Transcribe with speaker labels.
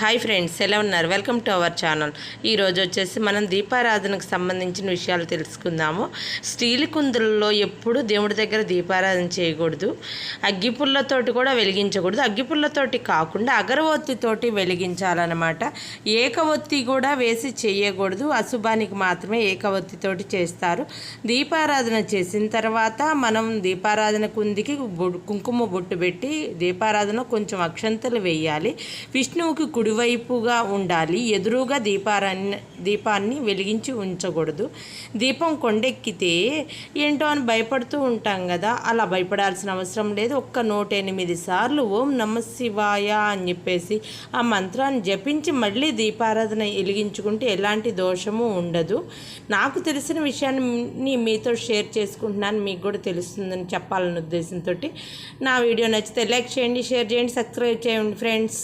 Speaker 1: Hi friends, ఎలా ఉన్నారు? Welcome to our channel. ఈరోజు వచ్చేసి మనం దీపారాధనకు సంబంధించిన విషయాలు తెలుసుకుందాము. స్టీల్ కుందులలో ఎప్పుడు దేవుడి దగ్గర దీపారాధన చేయకూడదు. అగ్గిపుల్లతోటి కూడా వెలిగించకూడదు. అగ్గిపుల్లతోటి కాకుండా అగరవత్తితోటి వెలిగించాలన్నమాట. ఏకవత్తి కూడా వేసి చేయకూడదు. అశుభానికి మాత్రమే ఏకవత్తితోటి చేస్తారు. దీపారాధన చేసిన తర్వాత మనం దీపారాధన కుందికి కుంకుమ బొట్టు పెట్టి దీపారాధన కొంచెం అక్షంతలు వేయాలి. విష్ణువుకి కుడివైపుగా ఉండాలి. ఎదురుగా దీపాన్ని వెలిగించి ఉంచకూడదు. దీపం కొండెక్కితే ఏంటో అని భయపడుతూ ఉంటాం కదా, అలా భయపడాల్సిన అవసరం లేదు. 108 సార్లు ఓం నమ శివాయ అని చెప్పేసి ఆ మంత్రాన్ని జపించి మళ్ళీ దీపారాధన వెలిగించుకుంటే ఎలాంటి దోషము ఉండదు. నాకు తెలిసిన విషయాన్ని మీతో షేర్ చేసుకుంటున్నాను, మీకు కూడా తెలుస్తుందని చెప్పాలనే ఉద్దేశంతో. నా వీడియో నచ్చితే లైక్ చేయండి, షేర్ చేయండి, సబ్స్క్రైబ్ చేయండి ఫ్రెండ్స్.